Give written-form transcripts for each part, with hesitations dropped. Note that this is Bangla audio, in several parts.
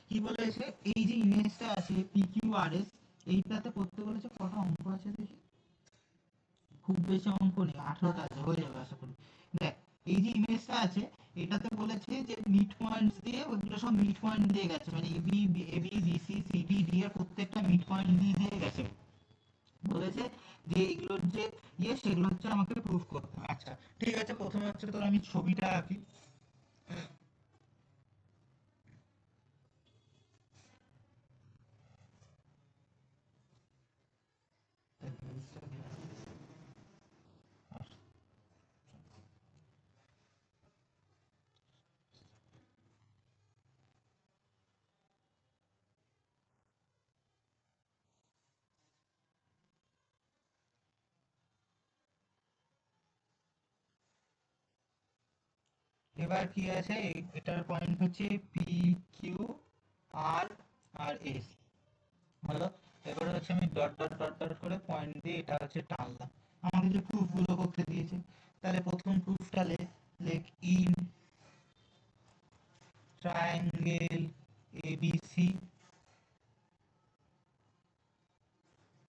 কি বলেছে, এই যে ইমেজটা আছে PQRS, এইটাতে করতে বলেছে। কটা অঙ্ক আছে দেখি, খুব বেশি অঙ্ক নেই, 18টা আছে, হয়ে যাবে আশা করি। দেখ, এই যে ইমেজটা আছে, এটাতে বলেছে যে মিড পয়েন্টস দিয়ে, ওইগুলো সব মিড পয়েন্ট দিয়ে গেছে, মানে এবি বিসি সিডি ডি এর প্রত্যেকটা মিড পয়েন্ট দিয়ে দিয়ে গেছে। বলেছে যে এগুলোর যে সেগুলো হচ্ছে আমাকে প্রুফ করতে হবে। আচ্ছা ঠিক আছে, প্রথমে হচ্ছে তোর আমি ছবিটা আঁকি। এবার কি আছে, এটার পয়েন্ট হচ্ছে পি কিউ আর আর এস, হলো। এবার হচ্ছে আমি ডট ডট ডট ডট করে পয়েন্ট দিয়ে এটা হচ্ছে টানলাম। আমাকে যে প্রুফ গুলো করতে দিয়েছে, তাহলে প্রথম প্রুফটা লেখ in triangle ABC,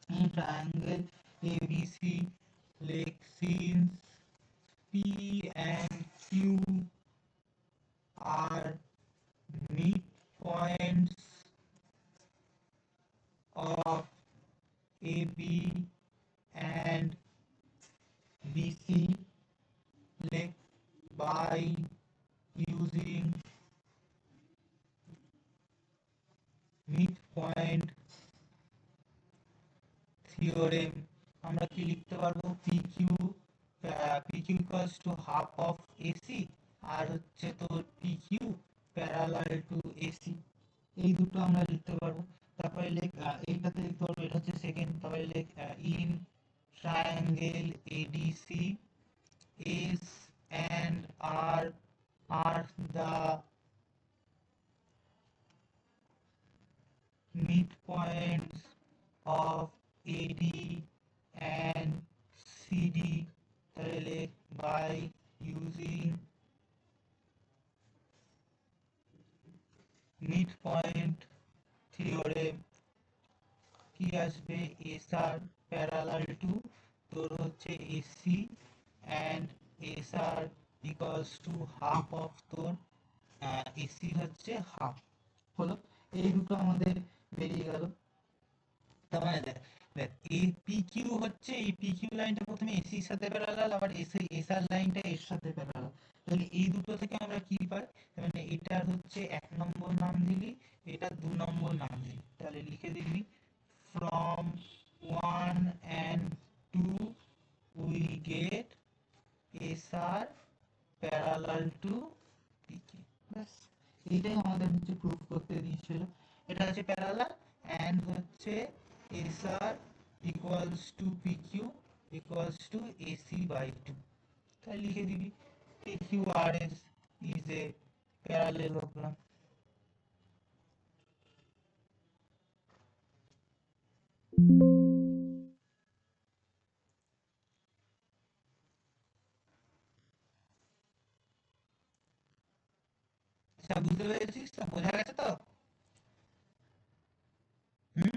in triangle ABC, লেখ since P and Q are midpoints of AB and BC, like by using midpoint theorem, আমরা কি লিখতে পারবো, PQ equals to half of AC, আর হচ্ছে তোর PQ parallel to AC, এই দুটো আমরা লিখতে পারবো। তারপরে লেখ এইটাতে লিখতে পারবো, এটা হচ্ছে সেকেন্ড। তারপরে লেখ in triangle ADC S and R are the mid points of AD and CD, তাহলে লেখ by using mid point theorem কি আসবে, এসআর প্যারালাল টু তোর হচ্ছে AC and SR equals to half of তোর এসি হচ্ছে হাফ, হলো। এই দুটো আমাদের বেরিয়ে গেল। তার মানে দেখ, এই পিকিউ হচ্ছে, এই পিকিউ লাইনটা প্রথমে এসির সাথে প্যারালাল, আবার এসি এসআর লাইনটা এর সাথে প্যারালাল। তাহলে এই দুটো থেকে আমরা কি পাই, মানে এটার হচ্ছে 1 নম্বর নাম দিলি, এটা 2 নম্বর নাম দিলি, তাহলে লিখে দিবি from 1 and 2 we get SR parallel to PQ, ব্যাস। এইটাই আমাদের হচ্ছে প্রুফ করতে দিয়েছিল। এটা হচ্ছে প্যারালাল অ্যান্ড হচ্ছে SR equals to PQ equals to AC by 2, তাই লিখে দিবি PQRS is a parallelogram। আচ্ছা বুঝতে পেরেছিস তো, বোঝা গেছে তো? হুম।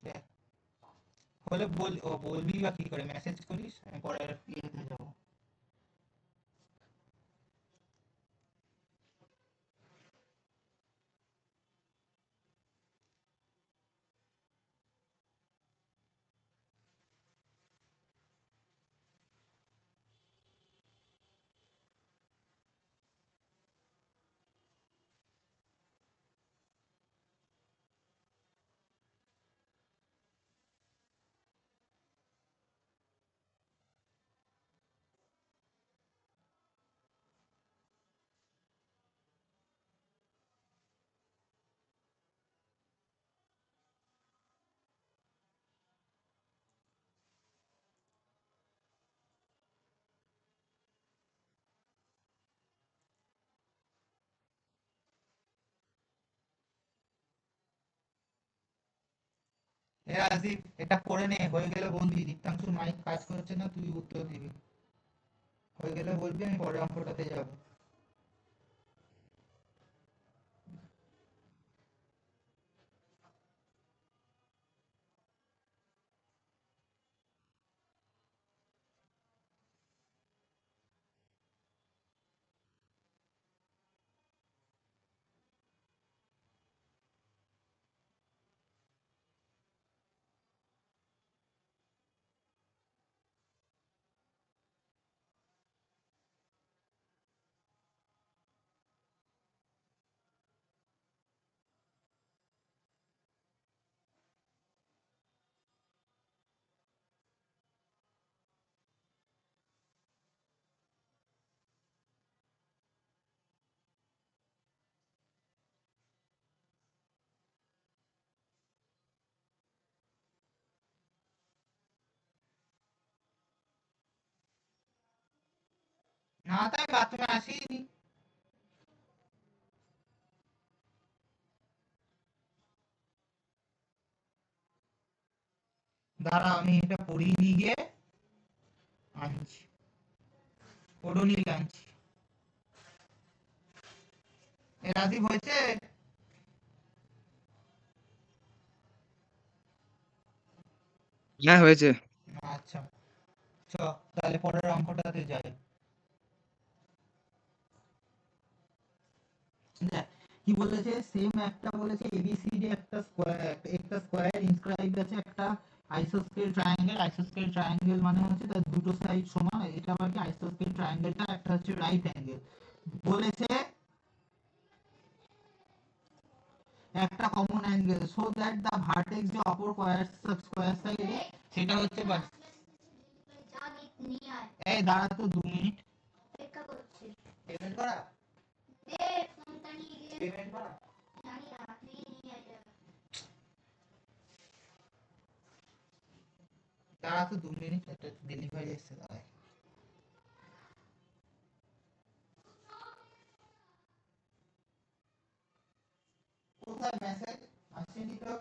দেখ, হলে বলবি বা কি করে, মেসেজ করিস, আমি পরে ইয়েতে যাবো। এ রাজদীপ, এটা করে নে, হয়ে গেলে বলবি। দীপ্তাংশুর মাইক কাজ করছে না, তুই উত্তর দিবি। হয়ে গেলে বলবি, আমি পরের অঙ্কটাতে যাব। না, তাই বাথরুমে আসিনি। দাঁড়া, আমি এটা পড়িয়ে নিয়ে গিয়ে আনছি, ওডোনিল আনছি। এ রাজীব হয়েছে? হ্যাঁ হয়েছে। আচ্ছা, চ, তাহলে পরের অঙ্কটাতে যাই। দেখ, কি বলেছে, সেম একটা বলেছে এবিসিডি, একটা স্কোয়ার ইনস্ক্রাইবড আছে, একটা আইসোস্কেল ট্রায়াঙ্গেল। আইসোস্কেল ট্রায়াঙ্গেল মানে হচ্ছে তার দুটো সাইড সমান, এটা আবার কি আইসোস্কেল ট্রায়াঙ্গেলটা একটা হচ্ছে রাইট অ্যাঙ্গেল। বলেছে একটা common angle so that the vertex যে অপর স্কোয়ার সাইডে সেটা হচ্ছে বাস। এই দাঁড়া তো 2 মিনিট। পেমেন্ট করা, পেমেন্ট করা। দাঁড়া তো 2 মিনিট, একটা ডেলিভারি এসছে, দাঁড়ায়। কোথায় মেসেজ আসেনি তো?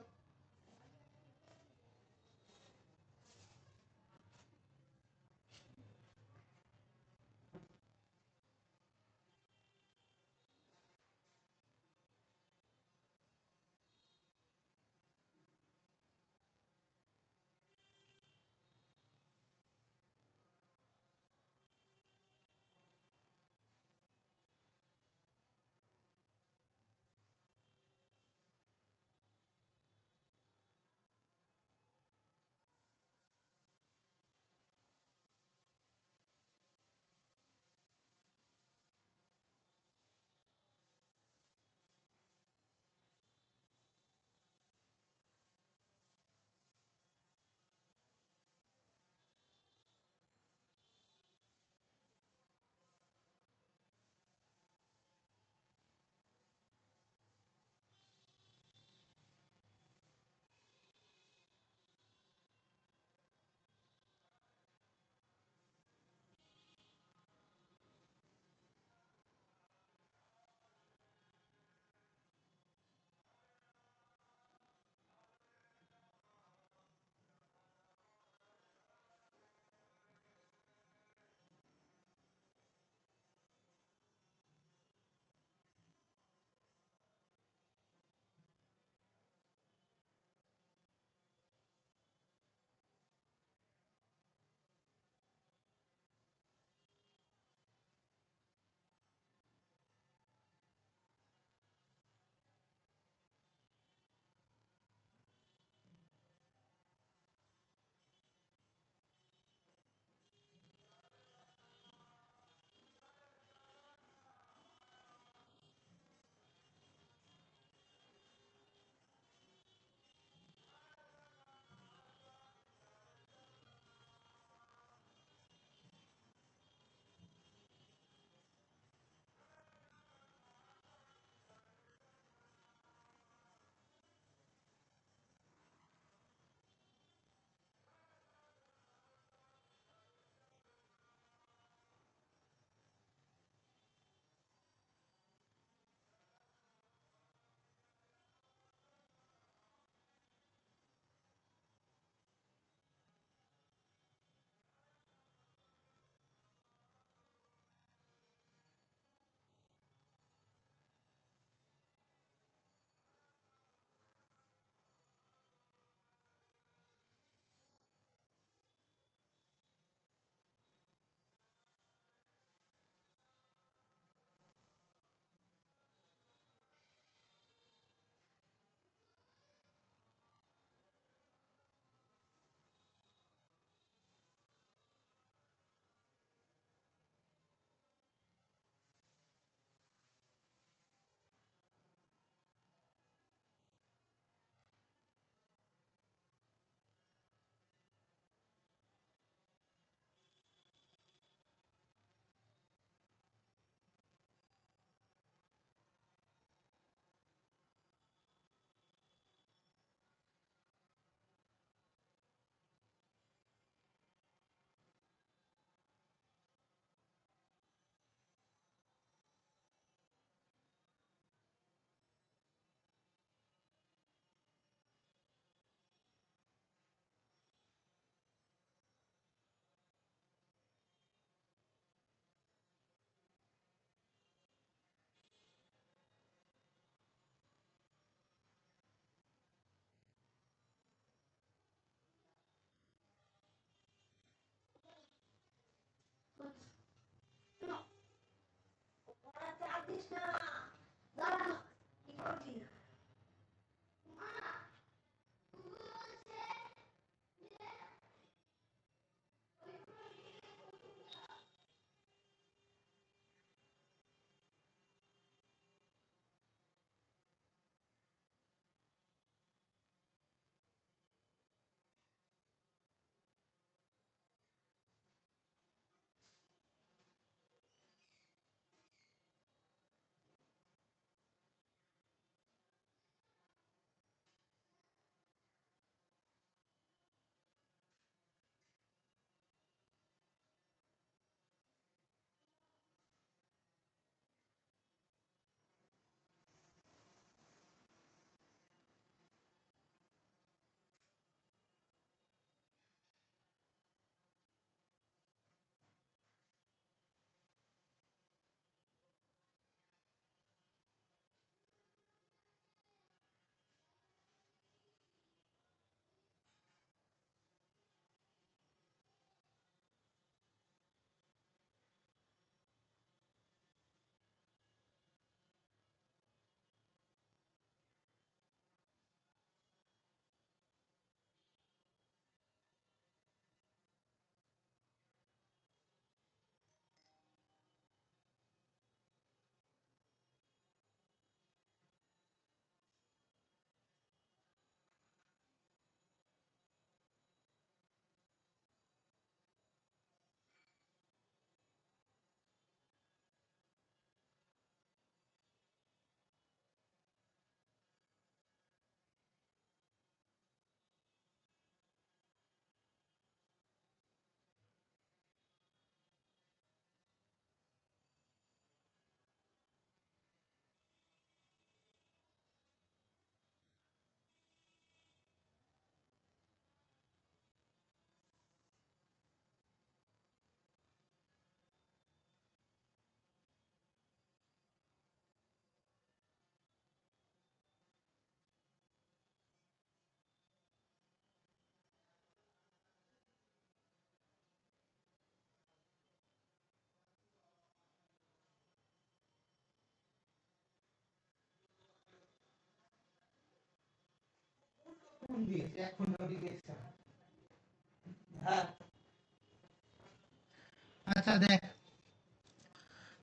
আচ্ছা দেখ,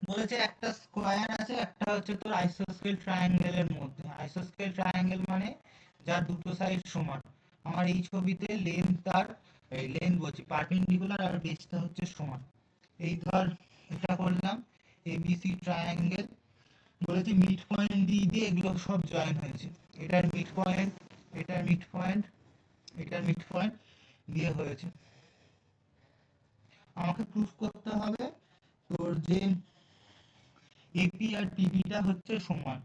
বলেছে একটা স্কোয়ার আছে, একটা হচ্ছে তোর আইসোস্কেল ট্রায়াঙ্গেলের মধ্যে। আইসোস্কেল ট্রায়াঙ্গেল মানে যার দুটো সাইড সমান। আমার এই ছবিতে লেন্থ আর এই লেন্থ বলছি পারপেন্ডিকুলার আর বেসটা হচ্ছে সমান। এই ধর এটা করলাম এবিসি ট্রায়াঙ্গেল। বলেছে মিড পয়েন্ট দিয়ে দিয়ে এগুলো সব জয়েন হয়েছে। এটার মিড পয়েন্ট, এটার মিড পয়েন্ট, এটার মিড পয়েন্ট দিয়ে হয়েছে। আমাকে প্রুফ করতে হবে তোর যে এপি আর টিবিটা হচ্ছে সমান।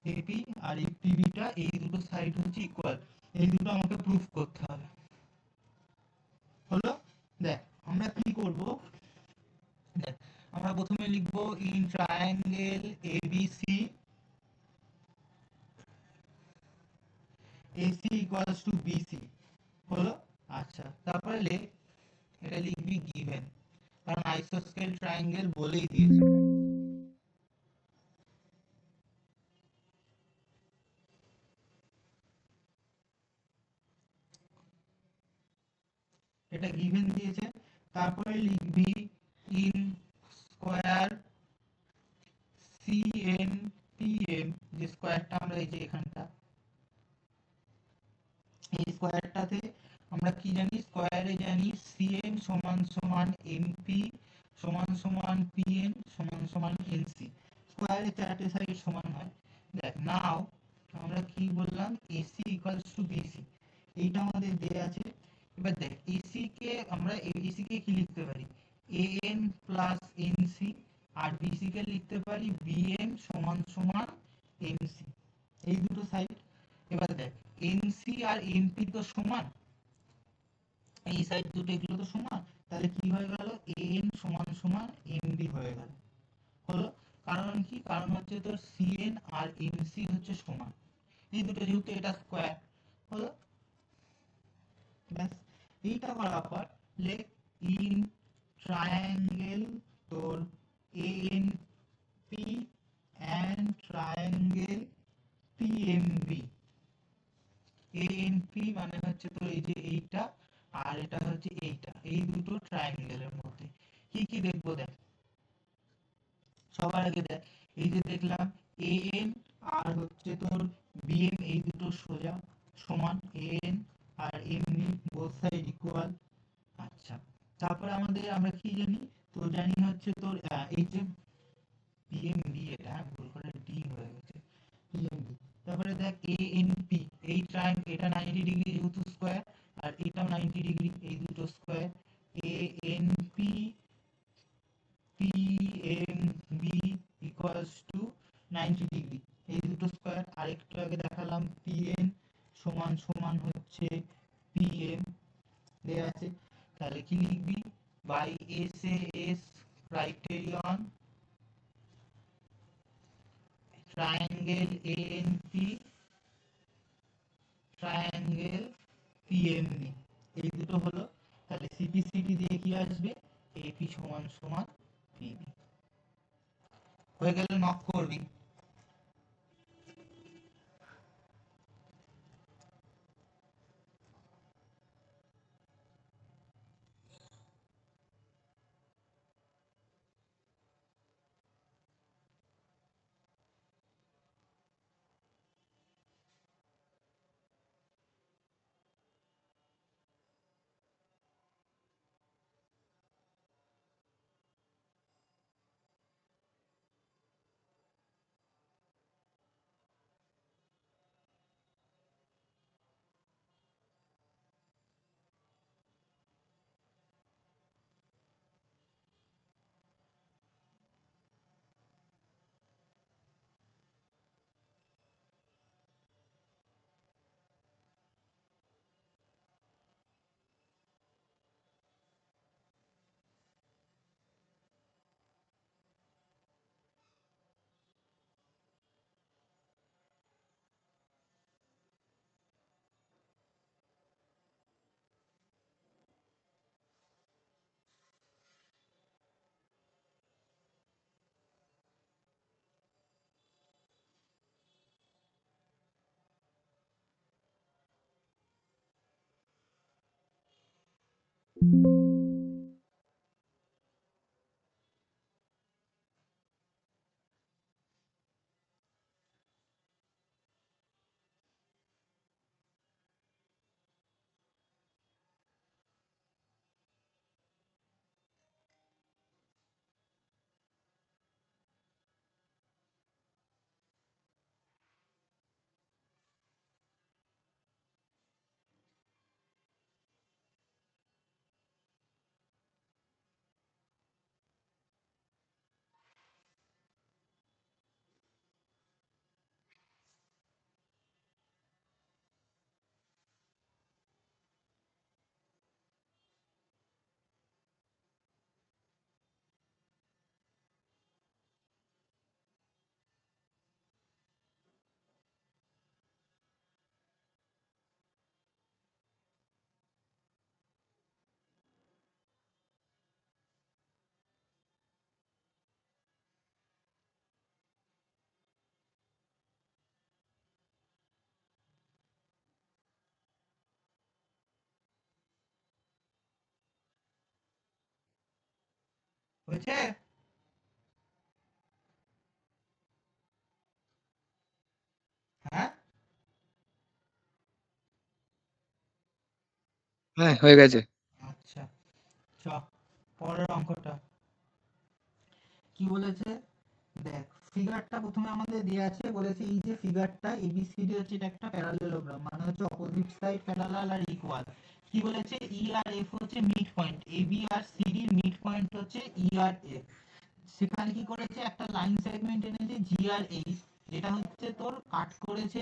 এপি আর এই টিবিটা এই দুটো সাইড হচ্ছে ইকুয়াল। এই দুটো আমাকে প্রুফ করতে হবে। হলো? দেখ আমরা কি করব, দেখ আমরা প্রথমে লিখব in triangle ABC AC equals to BC. হলো? আচ্ছা তারপরে এটা লিখবি গিভেন, কারণ আইসোস্কেল ট্রায়াঙ্গেল বলেই দিয়েছে। এটা গিভেন দিয়েছে। তারপরে লিখবি ইন স্কয়ার CNPM, যে স্কয়ারটা আমরা এই যে এখানটা, এই স্কয়ারটাতে আমরা কি জানি, স্কয়ারে জানি CN সমান সমান MP সমান সমান PN সমান সমান NC। স্কয়ারে চারটে সাইড সমান হয়। দেখ নাও আমরা কি বললাম, AC ইকুয়ালস টু BC, এইটা আমাদের দেয়া আছে। এবার দেখ AC কে আমরা AC কে কি লিখতে পারি, AN প্লাস NC, আর BC কে লিখতে পারি BN সমান সমান MC, এই দুটো সাইড। এবার দেখ এনসি আর এমপি তো সমান, এই সাইড দুটো এগুলো তো সমান, তাহলে কি হয়ে গেল, এন সমান সমান এমবি হয়ে গেল। হলো? কারণ কি, কারণ হচ্ছে তোর সিএন আর এমসি হচ্ছে সমান, এই দুটো যেহেতু এটা স্কয়ার। হলো? ব্যাস, এইটা করার পর লেখ ইন ট্রায়াঙ্গেল তোর এএনপি এএনপি মানে হচ্ছে তোর এই যে এইটা, আর এটা হচ্ছে এইটা, এই দুটো ট্রায়াঙ্গেলের মধ্যে কি কি দেখবো দেখ। সবার আগে দেখ, এই যে দেখলাম এএন আর হচ্ছে তোর বিএম, এই দুটো সোজা সমান, এএন আর এমবি বোথ সাইড ইকুয়াল। আচ্ছা, তারপরে আমরা কি জানি, তো জানি হচ্ছে তোর এই যে পিএমবি, এটা ভুল করে ডি হয়ে গেছে, পিএমবি। তারপরে দেখ এএনপি, এই এটা 90 ডিগ্রি যেহেতু স্কয়ার, আর এটাও 90 ডিগ্রি, এই দুটো square. ANP PMB equals to 90 degree, এই দুটো স্কয়ার। আরেকটু আগে দেখালাম পিএন সমান সমান হচ্ছে পিএম দেয়া আছে, তাহলে কি লিখবি, by S S criterion triangle ANP triangle PMB, এই দুটো হলো। তাহলে সিপিসিটি দিয়ে কি আসবে, এপি সমান সমান পিবি। হয়ে গেলে নক করবি। হয়েছে? হ্যাঁ, হ্যাঁ হয়ে গেছে। আচ্ছা, চ পরের অঙ্কটা কি বলেছে দেখ। ফিগারটা প্রথমে আমাদের দেয়া আছে, বলেছে এই যে ফিগারটা এবিসিডি হচ্ছে, এটা একটা প্যারালেলোগ্রাম, মানে হচ্ছে অপোজিট সাইড প্যারালাল আর ইকুয়াল। কি বলেছে, ই আর এফ হচ্ছে মিড পয়েন্ট, এবি আর সিডির মিড পয়েন্ট হচ্ছে ই আর এফ। সেখানে কি করেছে, একটা লাইন সেগমেন্ট এনেছে জি আর এইচ, যেটা হচ্ছে তোর কাট করেছে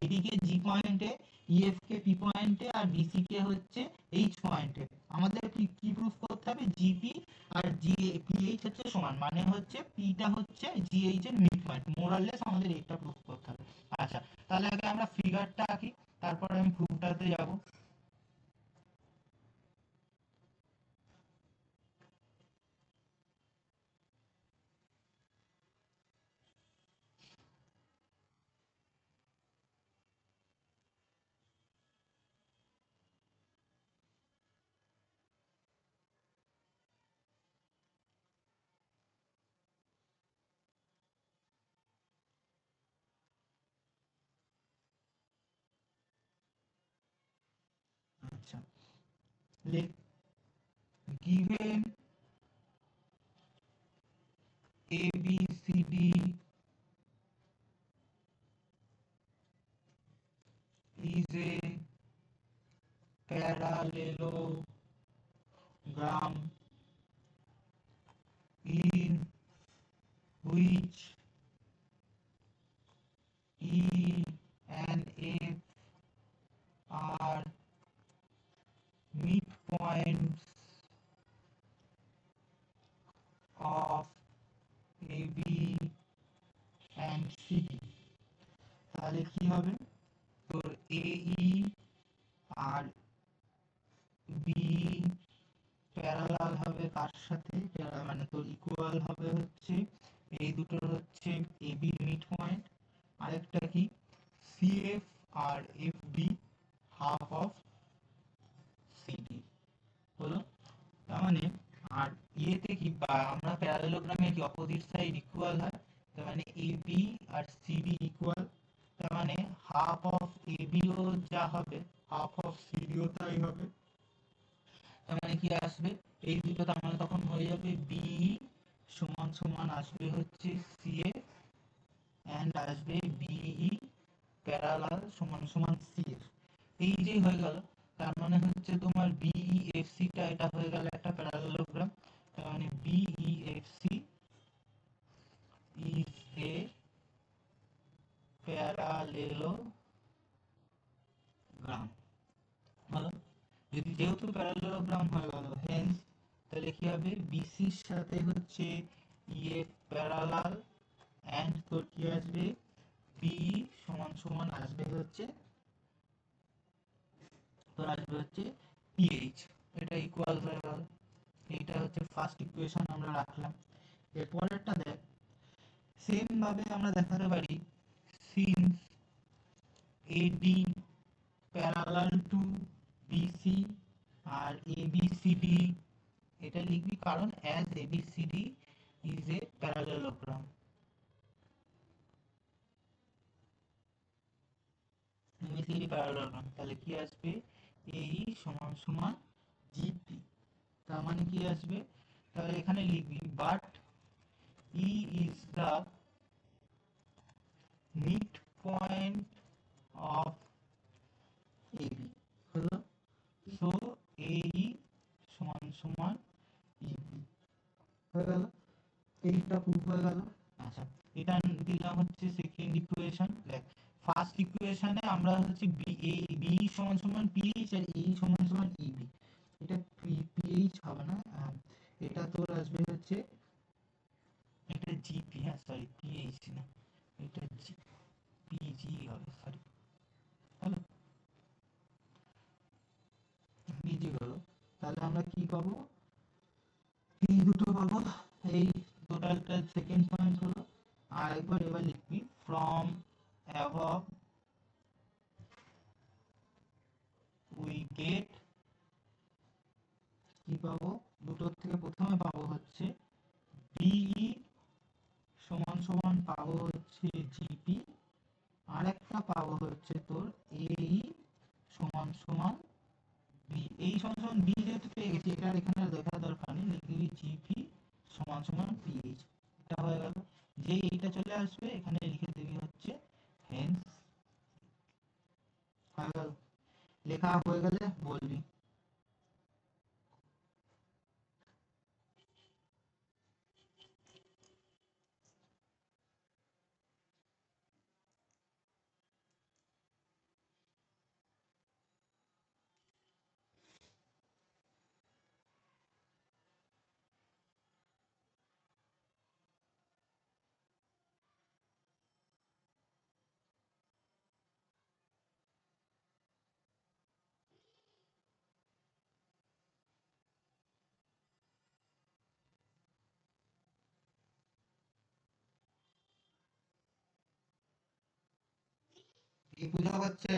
এবি কে জি পয়েন্টে, ইএফ কে পি পয়েন্টে, আর বিসি কে হচ্ছে এইচ পয়েন্টে। আমাদের কি কি প্রুফ করতে হবে, জিপি আর জি পিএইচ হচ্ছে সমান, মানে হচ্ছে পিটা হচ্ছে জিএইচ এর মিড পয়েন্ট, মোরাললেস আমাদের এটা প্রুফ করতে হবে। আচ্ছা, তাহলে আগে আমরা ফিগারটা আঁকি, তারপরে আমি প্রুফটাতে যাব। আচ্ছা, given ABCD is a parallelogram in which E and F are midpoints of AB and CD, তাহলে কি হবে তোর AE আর BE প্যারালাল হবে কার সাথে, মানে তোর ইকুয়াল হবে হচ্ছে এই দুটোর হচ্ছে AB মিড পয়েন্ট, আরেকটা কি CF আর FD হাফ অফ CD হলো। তার মানে আর ইয়েতে কি আমরা প্যারালেলোগ্রামে কি অপোজিট সাইড ইকুয়াল হয়, তার মানে AB আর CD ইকুয়াল, তার মানে হাফ অফ AB ও যা হবে হাফ অফ CD ও তাই হবে। তার মানে কি আসবে এই দুটো, তার মানে তখন হয়ে যাবে BE সমান সমান আসবে হচ্ছে CF এন্ড আসবে BE প্যারালাল সমান সমান CF। এই যে হয়ে গেল, তার মানে হচ্ছে তোমার BEFC টা এটা হয়ে গেল একটা প্যারালেলোগ্রাম। তার মানে BEFC is a parallelogram হলো। যদি যেহেতু প্যারালেলোগ্রাম হয়ে গেল হেন্স তাহলে কি হবে BC এর সাথে হচ্ছে EF প্যারালাল এন্ড তোর কি আসবে BE সমান সমান আসবে হচ্ছে তোর আসবে হচ্ছে PH, এটা ইকুয়াল হয়ে গেল। এইটা হচ্ছে ফার্স্ট ইকুয়েশন আমরা রাখলাম। এর পরেরটা দেখ, সেম ভাবে আমরা দেখাতে পারি since AD parallel to BC আর ABCD, এটা লিখবি কারণ as ABCD is a parallelogram। ABCD parallelogram তাহলে কি আসবে AE সমান সমান GP, তার মানে কি আসবে তাহলে এখানে লিখবি but E is the midpoint of AB হলো, so AE সমান সমান EB হয়ে গেল, এইটা প্রুফ হয়ে গেল। আচ্ছা, এটা দিলাম হচ্ছে সেকেন্ড ইকুয়েশন। দেখ ফার্স্ট ইকুয়েশনে আমরা হচ্ছে বি সমান সমান পিএইচ আর এই সমান সমান ইবি, এটা পিএইচ হবে না, এটা তোর আসবে হচ্ছে এটা জিপি, হ্যাঁ সরি পিএইচ না, এটা পিজি হবে, সরি হলো পিজি হলো। তাহলে আমরা কি পাবো, এই দুটো পাবো, এই টোটালটা সেকেন্ড পয়েন্ট হলো। আর একবার এবার লিখবি ফ্রম অ্যাবভ উই গেট, কি পাবো দুটোর থেকে প্রথমে পাবো হচ্ছে বিই সমান সমান পাবো হচ্ছে জিপি, আর একটা পাবো হচ্ছে তোর এই সমান সমান বি, এই সমান সমান বি যেহেতু পেয়ে গেছি এটা এখানে লেখার দরকার নেই, লিখবি জিপি সমান সমান পিএইচ, এটা হয়ে গেল। যে এইটা চলে আসবে এখানে লিখে দিবি হচ্ছে হেন্স, হয়ে গেল। লেখা হয়ে গেলে বলবি। কি পূজা হচ্ছে?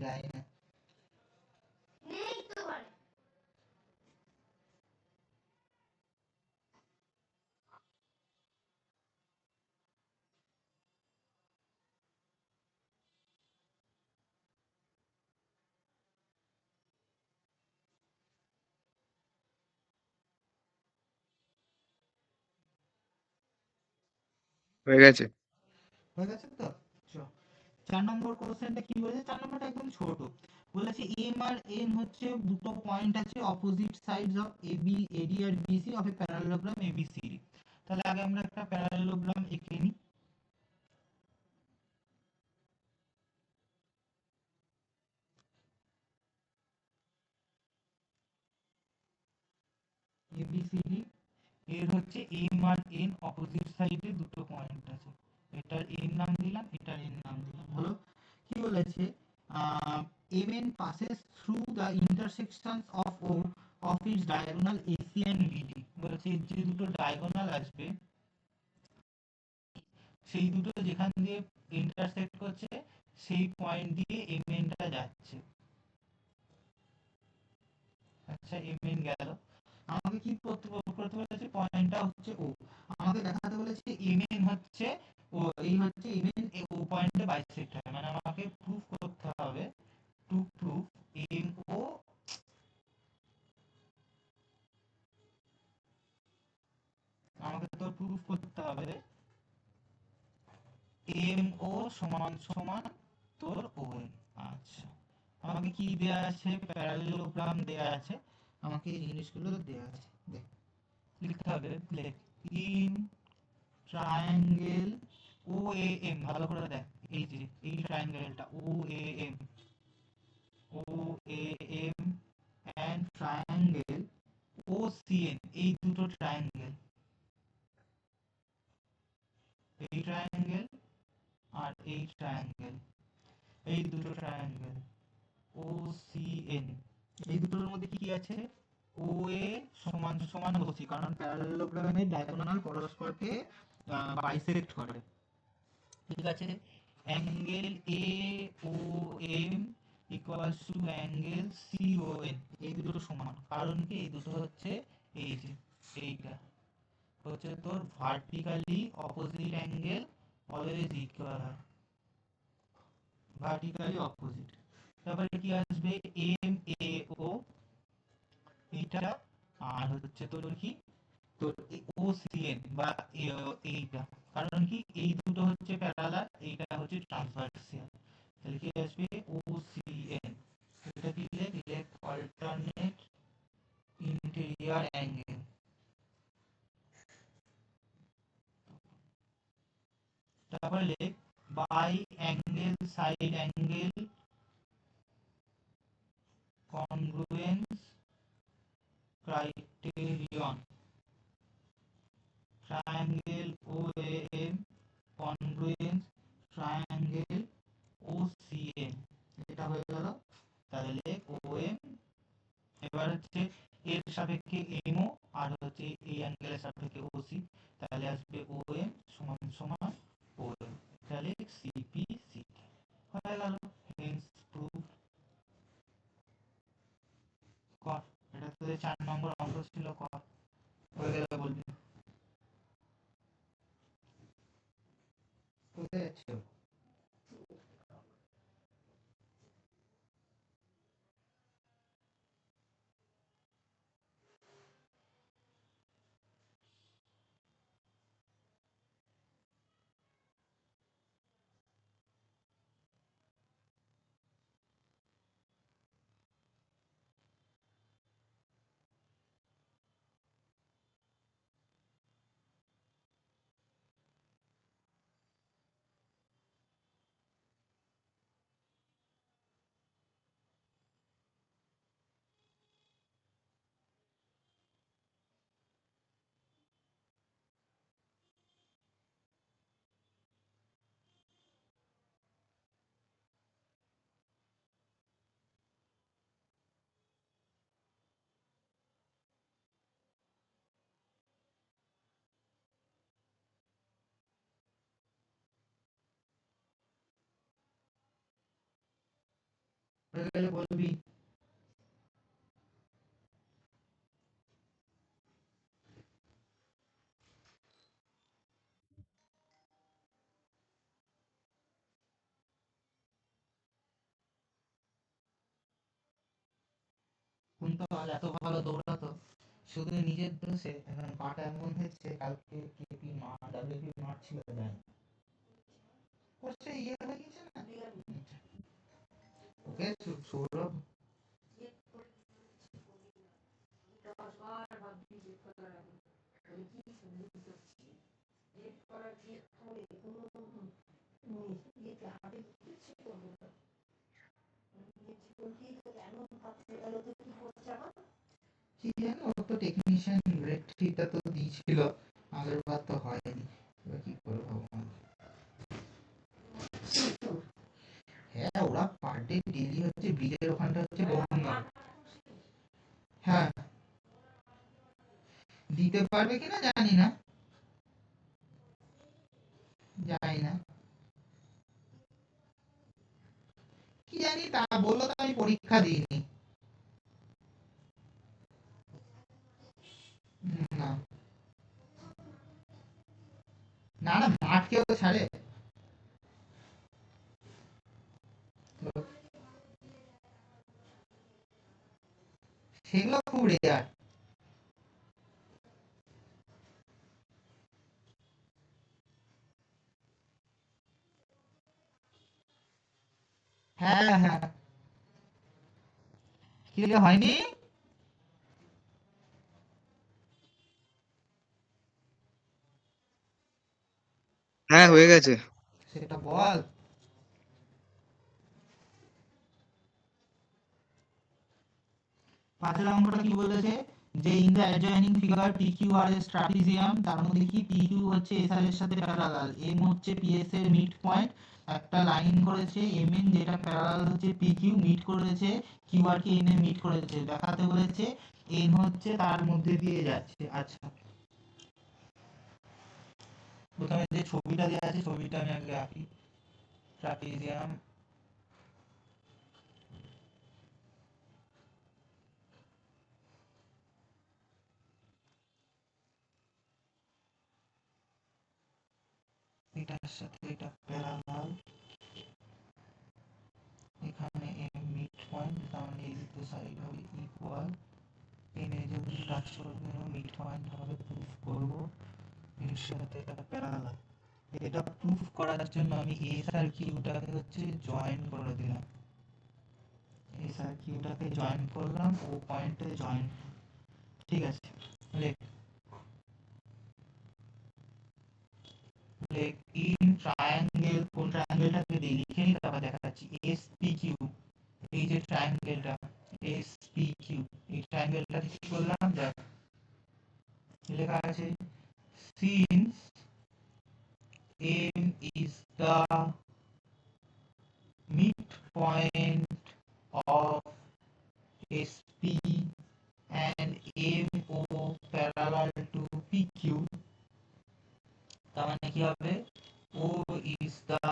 যাই না। হয়ে গেছে। হয়ে গেছে তো? চল, 4 নম্বর কোশ্চেনটা কি বলেছে? 4 নম্বরটা একদম ছোট। বলেছে এম আর এন হচ্ছে দুটো পয়েন্ট আছে opposite sides of AB AD আর BC of a parallelogram ABCD. তাহলে আগে আমরা একটা প্যারালেলোগ্রাম এঁকে নিই। এবিসিডি এর হচ্ছে এম আর এন অপোজিট সাইডে দুটো পয়েন্ট আছে। এটার এম নাম দিলাম, এটার এন নাম দিলাম। হলো, কি বলেছে? M N passes through the intersections of O of its diagonal AC and BD। বলেছে যে দুটো ডায়াগোনাল আসবে সেই দুটো যেখান দিয়ে ইন্টারসেক্ট করছে সেই পয়েন্ট দিয়ে এম এনটা যাচ্ছে। আচ্ছা, এম এন গেল। আমাকে কি করতে বলেছে? পয়েন্টটা হচ্ছে ও। আমাকে দেখাতে বলেছে এম এন হচ্ছে ও, এই হচ্ছে এম এন ও পয়েন্টে বাইসেক্ট হয়, মানে আমাকে প্রুফ করতে হবে, টু প্রুফ এম ও, আমাকে তো প্রুফ করতে হবে এম ও সমান সমান তোর ও এন। আচ্ছা, আমাকে কি দেয়া আছে? প্যারালেলোগ্রাম দেয়া আছে, আমাকে এই জিনিসগুলো দেয়া আছে। দেখ, লিখতে হবে, লেখ in triangle O A M. ভালো করে দেখ, এই যে এই ট্রায়াঙ্গেলটা O A M, O A M and triangle O C N, এই দুটো ট্রায়াঙ্গেল, এই ট্রায়াঙ্গেল আর এই ট্রায়াঙ্গেল, এই দুটো ট্রায়াঙ্গেল ও সি এন, এই দুটোর মধ্যে কি আছে? ও এ সমান সমান ওসি, কারণ প্যারালেলোগ্রামের ডায়াগোনাল পরস্পরকে বাইসেক্ট করে। ঠিক আছে, angle A O M equals to angle C O N, এই দুটো সমান। কারণ কি? এই দুটো হচ্ছে এই যে এইটা হচ্ছে তোর vertically opposite angle, always equal হয়, ভার্টিক্যালি অপোজিট। তারপরে কি আসবে? এম এ ও, এইটা, আর হচ্ছে তোর কি, তোর ও সি এন বা এইটা। কারণ কি? এই দুটো হচ্ছে প্যারালাল, এইটা হচ্ছে ট্রান্সভার্সিয়াল। তাহলে কি আসবে? O C N. এটা দিলে দিলে অল্টারনেট ইন্টেরিয়র অ্যাঙ্গেল। তারপরে লেখ by angle side angle congruence criterion, triangle O M congruence triangle O C N. এটা হয়ে গেল। তাহলে ও এম, এবার হচ্ছে এর সাপেক্ষে এমও, আর হচ্ছে এই অ্যাঙ্গেলের সাপেক্ষে ওসি। তাহলে আসবে ও এম সমান সমান ও এম। তাহলে সিপি সিটি হয়ে গেল। Hence proof. কর, এটা তো 4 নম্বর অঙ্ক ছিল, কর। হয়ে গেলে বলবি। কোথায় যাচ্ছ? হয়ে গেলে বলবি। কোন তো এত ভালো দৌড়াতো, শুধু নিজের দোষে এখন পাটা এমন হয়েছে, কালকে কেপি মা ডাব্লিউপি মাঠ ছিল দেয় করছে ইয়ে হয়ে গেছে না। ওকে সৌরভ কি জানি, ওর তো টেকনিশিয়ান রেড থ্রিটা তো দিয়েছিল, আগের বার তো হয়নি, এবার কি করে ভগবান। হ্যাঁ ওরা পার ডে ডেলি হচ্ছে বিলের ওখানটা হচ্ছে বন্ধ। হ্যাঁ দিতে পারবে কিনা জানি না, জানি না কি জানি, তা বললো তো আমি পরীক্ষা দিইনি। না না না, মাঠ কেউ ছাড়ে তো, সেগুলো খুব রেয়ার। হ্যাঁ হ্যাঁ, কি রে, হয়নি? হ্যাঁ হয়ে গেছে। সেটা বল। 5 অঙ্কটা কি বলেছে, যে in the adjoining figure P Q R S trapezium, তার মধ্যে কি পি কিউ হচ্ছে এস আর এর সাথে প্যারালাল, এম হচ্ছে পি এস এর মিড পয়েন্ট, একটা লাইন করেছে এম এন যেটা প্যারালাল হচ্ছে পি কিউ, মিড করেছে কিউ আর কে এন এ মিড করেছে, দেখাতে বলেছে এন হচ্ছে তার মধ্যে দিয়ে যাচ্ছে। আচ্ছা, প্রথমে যে ছবিটা দেওয়া আছে ছবিটা আমি আগে আঁকি। ট্রাপিজিয়াম, এটার সাথে এটা প্যারালাল, এখানে এম মিড পয়েন্ট, তার মানে এই দুটো সাইড হবে ইকুয়াল, এনে যদি কাজ করবে মিড পয়েন্ট হবে, প্রুফ করব এর সাথে এটা প্যারালাল। এটা প্রুফ করার জন্য আমি এস আর কিউটাকে হচ্ছে জয়েন করে দিলাম, এস আর কিউটাকে জয়েন করলাম ও পয়েন্টে জয়েন। ঠিক আছে, লেখ লেখ ইন ট্রায়াঙ্গেল, কোন ট্রায়াঙ্গেলটাকে দিয়ে লিখে নি তারপর দেখাচ্ছি, এস পি কিউ, এই যে ট্রায়াঙ্গেলটা এস পি কিউ, এই ট্রায়াঙ্গেলটাকে কি করলাম দেখ, লেখা আছে since M is the midpoint of SP and MO parallel to PQ, তার মানে কি হবে, O is the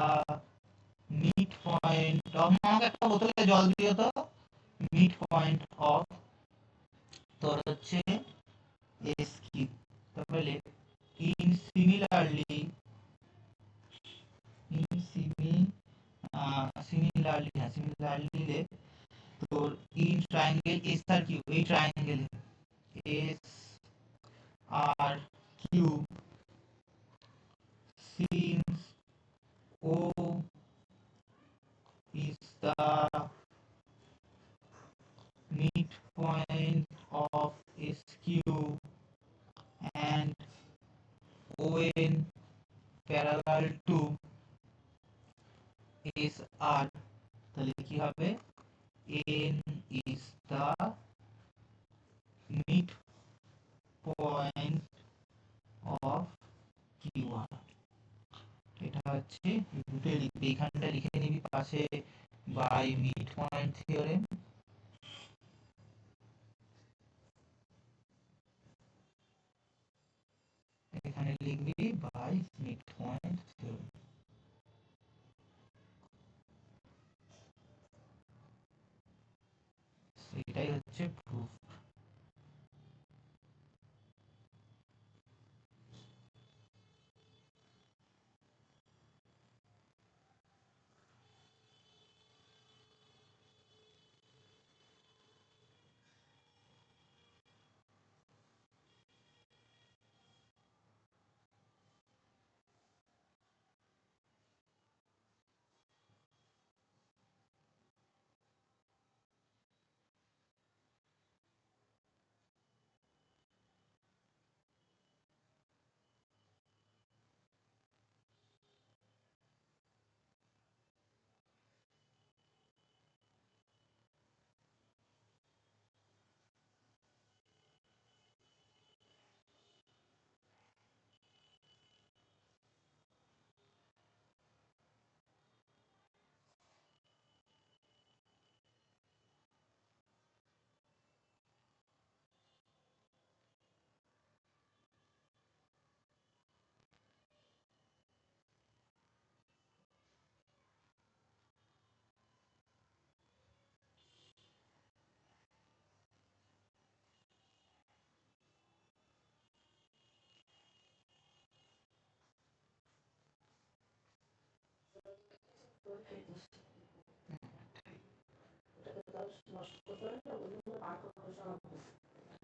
midpoint of, আমাকে একটা বোতলে জল দিও তো, midpoint of তোর হচ্ছে SQ, তারপরে in similarly, in similarly, হ্যাঁ similarly তোর in triangle S R Q, এই ট্রায়াঙ্গেলে S R Q, since O is the midpoint of SQ and ON parallel to SR, তাহলে কি হবে, N is the midpoint of QR। এটা হচ্ছে দুটো লিখবি, এখানটা লিখে নিবি পাশে বাই মিড পয়েন্ট থিওরেম, এখানে লিখবি বাই মিড পয়েন্ট থিওরেম, এটাই হচ্ছে প্রুফ।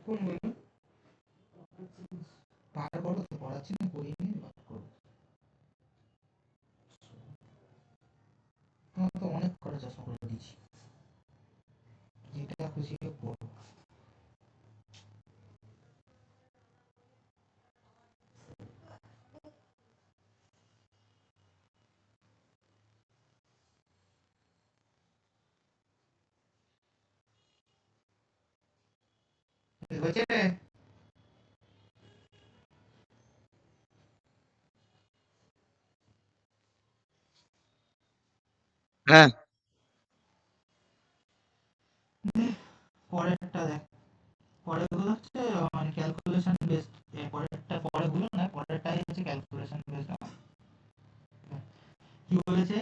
কোনগুলো বার করো তো, পড়াচ্ছি না, করিয়ে নিয়ে বার করো। তোমার তো অনেক কটা চশমা করে দিয়েছি, যেটা খুশি হোক পড়ো। হয়েছে? হ্যাঁ পরেরটা দেখ, পরেরগুলো হচ্ছে মানে ক্যালকুলেশন বেসড। পরেরটা, পরেরগুলো না, পরেরটাই হচ্ছে ক্যালকুলেশন বেসড। কি বলেছে?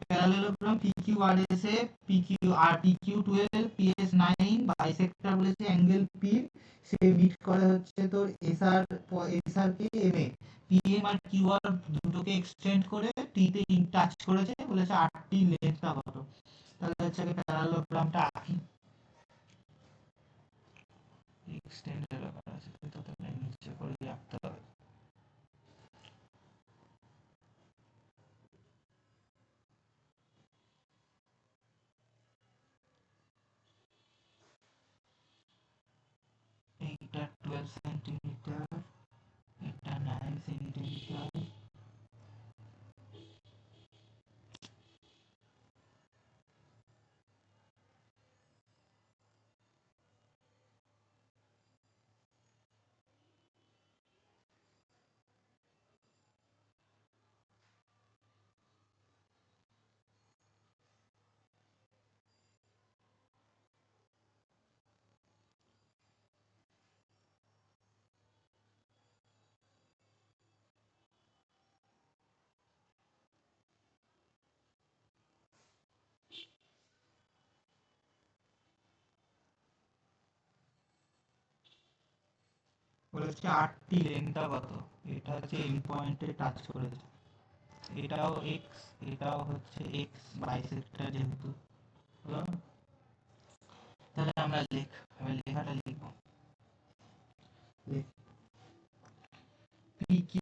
প্যারালেলোগ্রাম PQRS এ PQ12 PS9 বাইসেক্টর বলেছে অ্যাঙ্গেল P, সে মিট করে হচ্ছে তোর SR কে M এ, PM আর QR দুটোকে এক্সটেন্ড করে T তে টাচ করেছে, বলেছে 8টি লেন্থটা কত। তাহলে হচ্ছে প্যারালেলোগ্রামটা আঁকি। এক্সটেন্ডের ব্যাপার আছে তো, তাহলে নিচে করে আঁকতে হবে। এইটা 12 সেন্টিমিটার, এটা 9 সেন্টিমিটার। বলেছে 8টি লেন্থটা কত, এটা হচ্ছে এন্ড পয়েন্টে টাচ করেছে। এটাও এক্স, এটাও হচ্ছে এক্স বাইসেক্টর যেহেতু, হলো। তাহলে আমরা আমি লেখাটা লিখব। PQ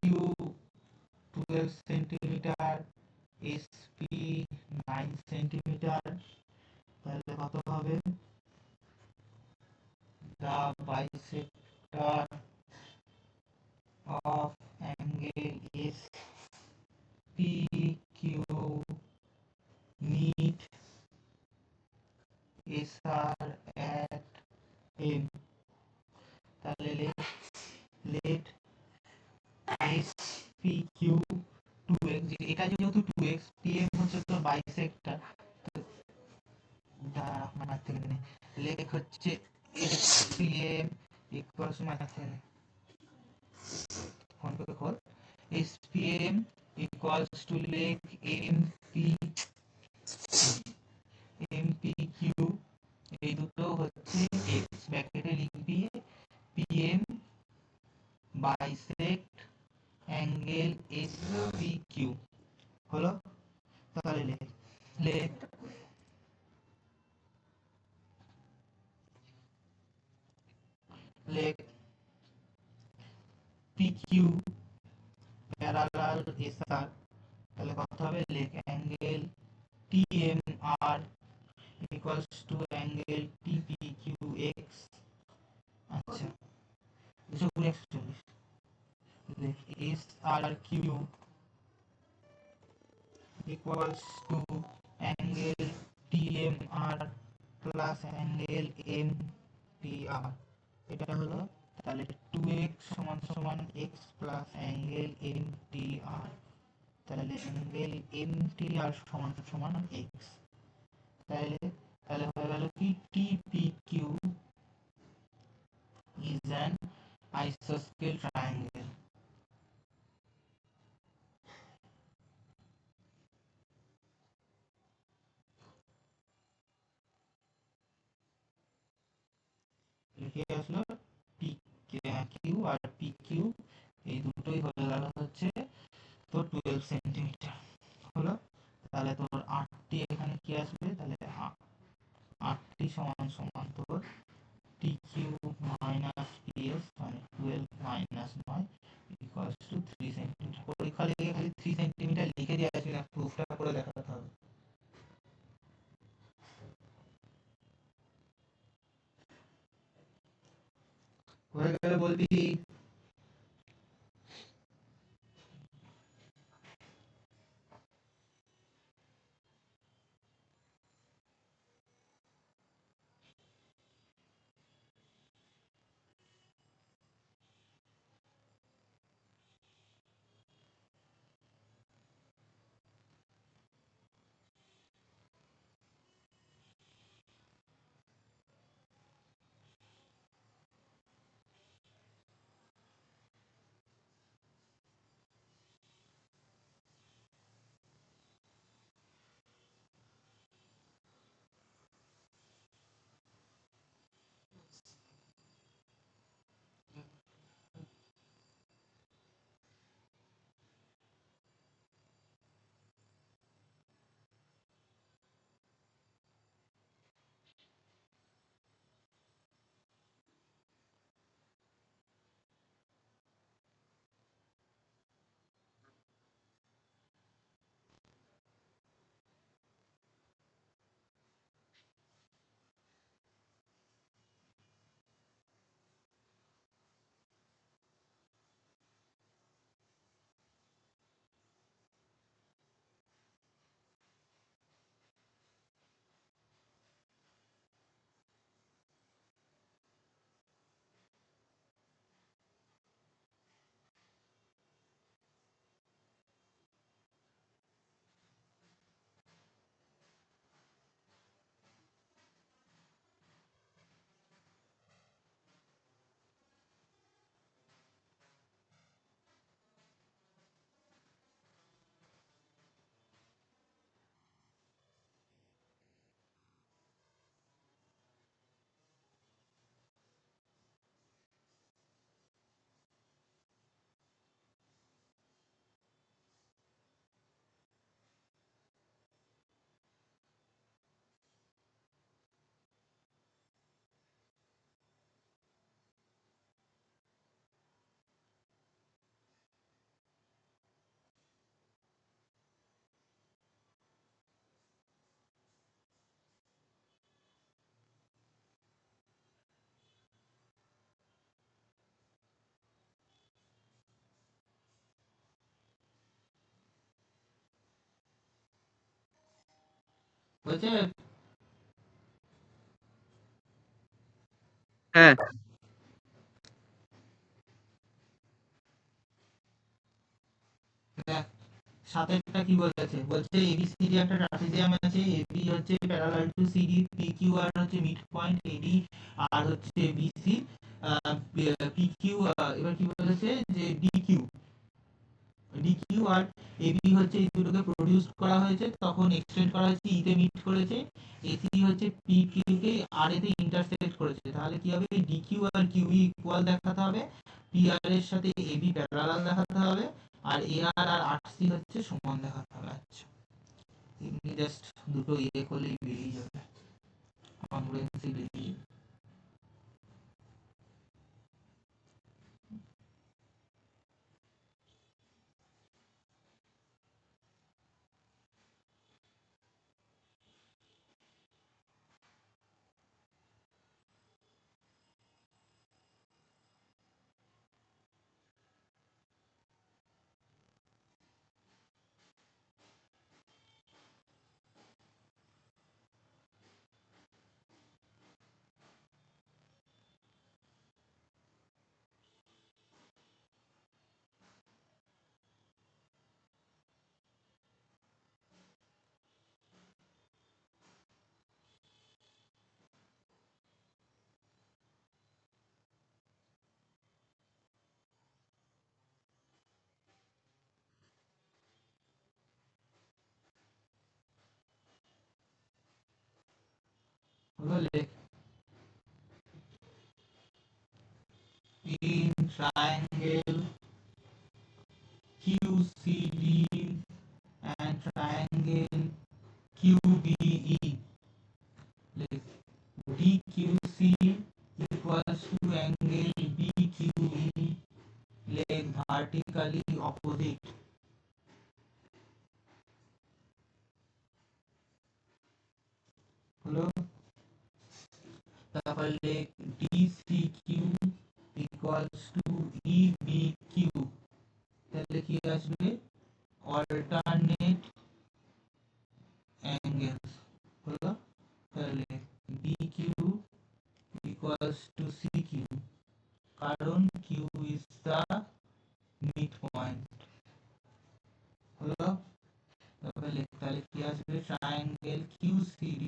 12 সেন্টিমিটার, SP 9 সেন্টিমিটার, তাহলে কত হবে? দা bisector of angle SPQ meet SR at M, তাহলে let SPQ 2x, এটা যেহেতু 2x, PM হচ্ছে তো বাইসেক্টর, মানার থেকে নেই, লেখ হচ্ছে SPM ইকুয়ালস মানার থেকে নেই, ফোন করে খোল। SPM equals to লেখ MPQ, এই দুটো হচ্ছে x ব্র্যাকেটে লিখবি, PM বাইসেক্ট অ্যাঙ্গেল SPQ, হলো। তাহলে লেখ লেখ PQ প্যারালাল SR, তাহলে কত হবে? লেখ angle TMR equals to angle TPQX। আচ্ছা, 240 লেখ SRQ equals to angle TMR plus angle MTR, এটা হলো। তাহলে 2x সমান সমান x প্লাস অ্যাঙ্গেল MTR, তাহলে অ্যাঙ্গেল MTR সমান সমান x। তাহলে তাহলে হয়ে গেল কি TPQ is an isosceles triangle। লিখে আসলো PQ আর PQ, এই দুটোই হয়ে গেল হচ্ছে তোর 12 সেন্টিমিটার, হলো। তাহলে তোর 8 8টি এখানে কি আসবে, তাহলে 8টি সমান সমান তোর টি কিউ মাইনাস পিএস মানে 12 মাইনাস 9 ইকুয়ালস টু 3 সেন্টিমিটার। পরীক্ষা লিখে খালি 3 সেন্টিমিটার লিখে দিয়ে আসবি না, প্রুফটা করে দেখাতে হবে। হয়ে গেলে বলবি। বলছে হ্যাঁ দেখ, সাতেরটা কি বলেছে, বলছে এবিসিডি একটা ট্রাপিজিয়াম আছে, এবি হচ্ছে প্যারালাল টু সিডি, পিকিউ আর হচ্ছে মিড পয়েন্ট, এডি আর হচ্ছে বিসি, পিকিউ, এবার কি বলেছে যে ডিকিউ, ডিকিউ আর এবি হচ্ছে এই দুটোকে প্রডিউস করা হয়েছে, তখন এক্সটেন্ড করা হয়েছে, ইতে মিট করেছে, এসি হচ্ছে পিকিউ কে আর এতে ইন্টারসেক্ট করেছে, তাহলে কি হবে, ডিকিউ আর কিউই ইকুয়াল দেখাতে হবে, পিআর এর সাথে এবি প্যারালাল দেখাতে হবে, আর এআর আর আরসি হচ্ছে সমান দেখাতে হবে। আচ্ছা, এমনি জাস্ট দুটো ইয়ে করলেই বেরিয়ে যাবে, কনগ্রুয়েন্সি বেরিয়ে যাবে। বলে in triangle QCD and triangle QBE. DQC equals to angle BQE, leg vertically opposite. হলো, তারপর leg DCQ equals to EBQ, তাহলে কি আসবে alternate angles হলো, তাহলে BQ equals to CQ, কারণ Q is the midpoint হলো, তাহলে কি আসবে triangle QCD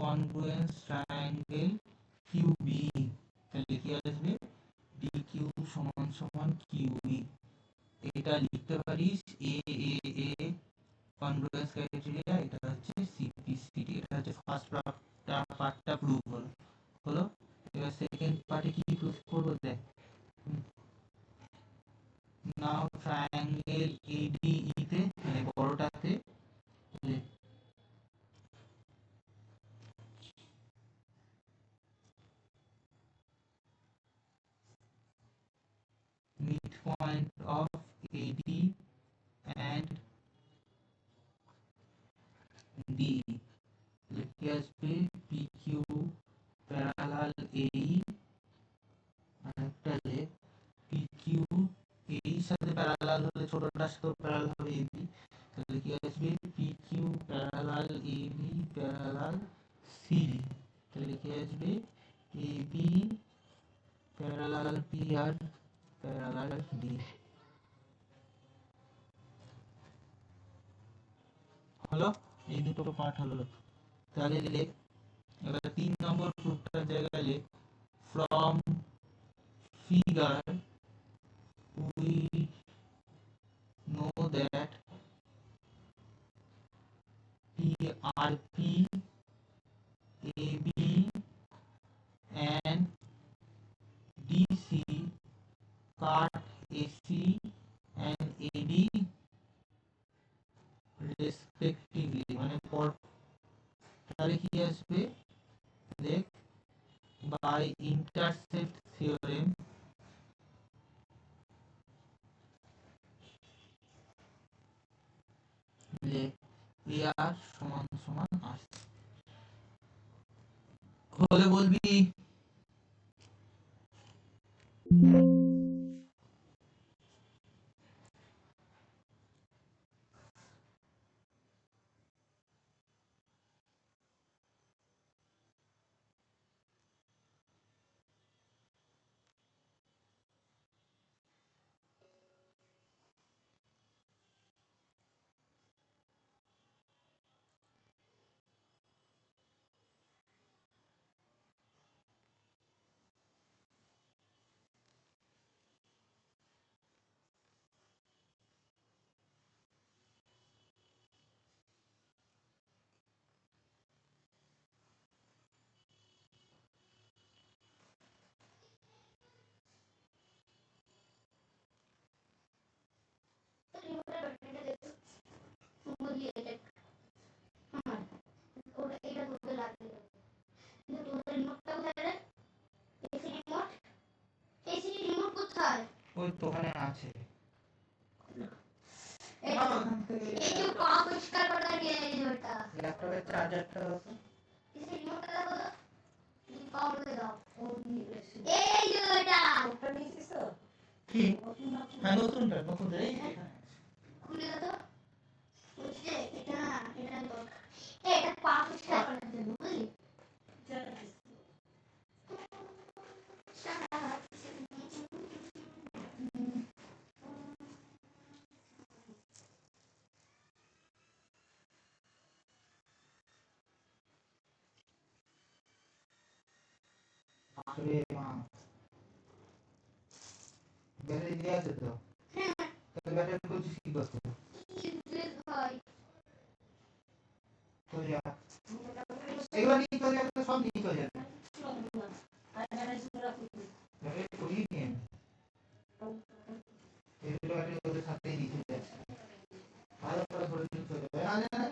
congruence triangle QBE, তাহলে কি আসবে DQ সমান সমান QE, এটা লিখতে পারিস AAA কনগ্রুয়েন্স ক্রাইটেরিয়া, এটা হচ্ছে CPCD, এটা হচ্ছে ফার্স্ট পার্টটা প্রুভ হলো। এবার সেকেন্ড পার্টে কি প্রুভ করব দেখ। নাও ট্রায়াঙ্গেল ADE তে মানে বড়টাতে midpoint of AD and DE, লিখে আসবে PQ parallel AE, আর একটা লেখ PQ AE সাথে প্যারালাল হলে ছোটটার সাথে প্যারালাল হবে AB, তাহলে কি আসবে PQ parallel AB parallel CD, তাহলে কি আসবে AB parallel PR parallel D হলো, এই দুটো পার্ট হলো। তাহলে লেখ এবার 3 নম্বর প্রুফটার জায়গায় লেখ from figure we know that PRP AB and DC cut AC and AD respectively, মানে পর, তাহলে কি আসবে দেখ by intercept theorem লেখ AR সমান সমান R, হলে বলবি। ওই তো ওখানে আছে, ল্যাপটপের চার্জারটা কি, হ্যাঁ নতুনটা নতুনটা এই খুলে দাও তো, এটা এটা এটা পরিষ্কার করার জন্য বুঝলি। আরে মা ব্যাটারি দিয়ে আছে তো, তাহলে ব্যাটারি বলছিস কি করতে হয় তো যা এগুলো নিয়ে চলে যাবে, সব নিয়ে চলে যাবে, ব্যাটারি করিয়ে নিয়ে এই দুটো ব্যাটারি ওদের সাথেই নিয়ে চলে যাচ্ছে, ভালো করে ধরে নিয়ে চলে যাবে, না জানে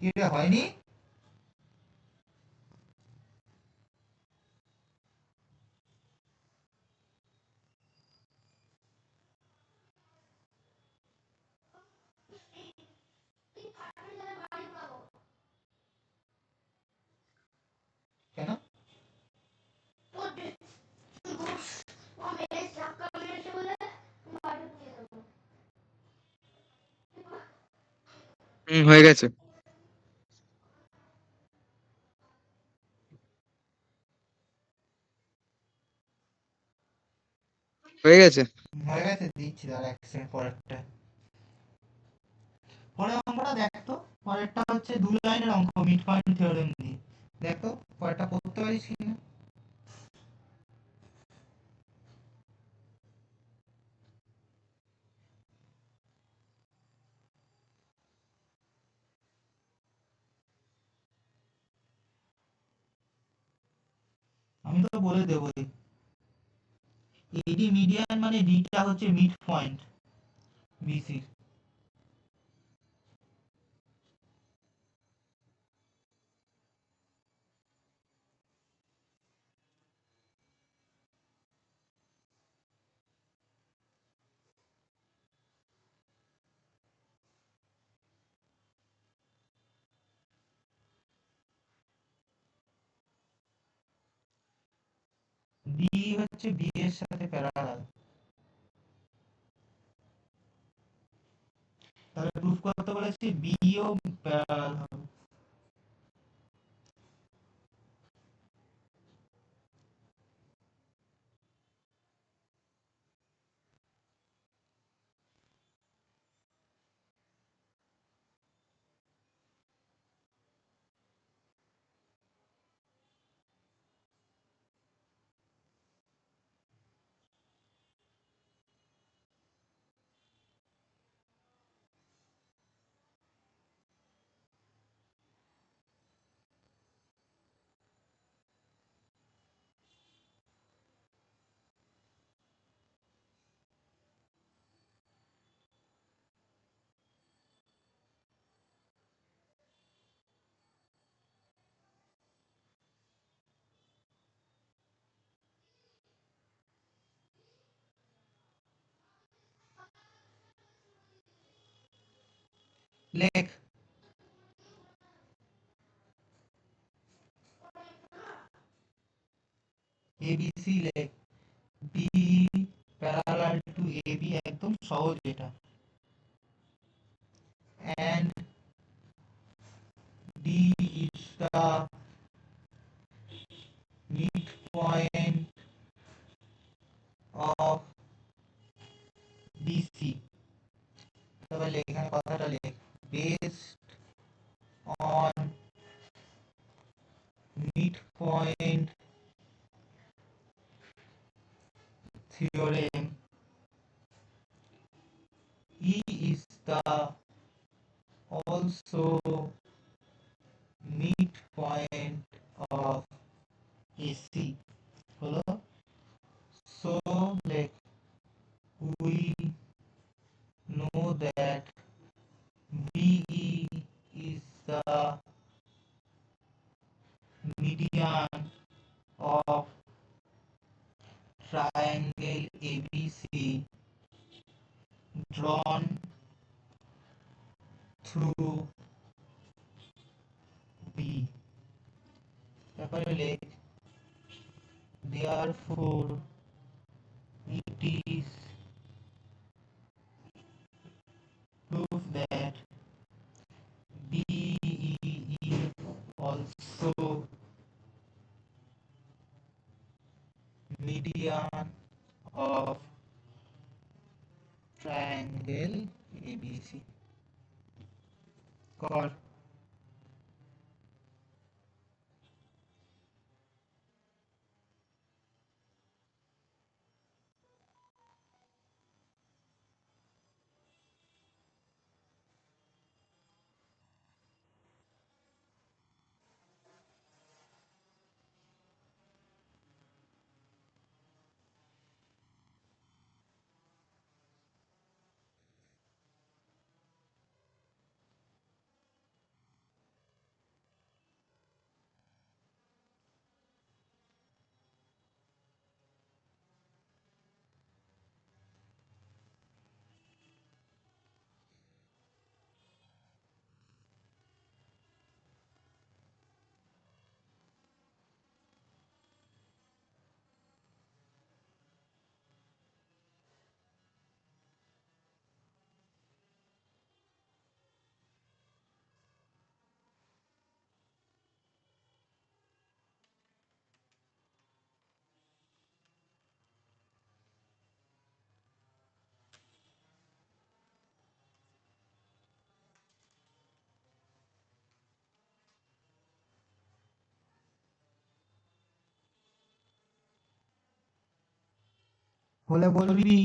এটা হয়নি? কেন? হয়ে গেছে। হয়ে গেছে। হয়ে গেছে, দিচ্ছি দাঁড়া এক সেকেন্ড পরেরটা। পরের অঙ্কটা দেখতো। পরেরটা হচ্ছে 2 লাইনের অঙ্ক মিড পয়েন্ট থিওরেম দিয়ে। দেখো পরেরটা করতে পারিস কিনা। আমি তো বলে দেবই। এডি মিডিয়ান মানে ডিটা হচ্ছে মিড পয়েন্ট বিসির। ডি হচ্ছে বি এর সাথে প্যারালাল। তাহলে প্রুফ করতে বলেছি বি ও প্যারালাল হবে। লেখ। এবিসি লেখ। বি প্যারালাল টু এবি, একদম সহজ এটা। and D is the midpoint of BC. তাহলে এখানে কথাটা লেখ, based on midpoint theorem, E is the also midpoint of AC. হলো? So like we know that BE is the median of triangle ABC drawn through B. তারপরে লেখ, therefore it is proof that BE is also median of triangle ABC. কর। হলে বলবি।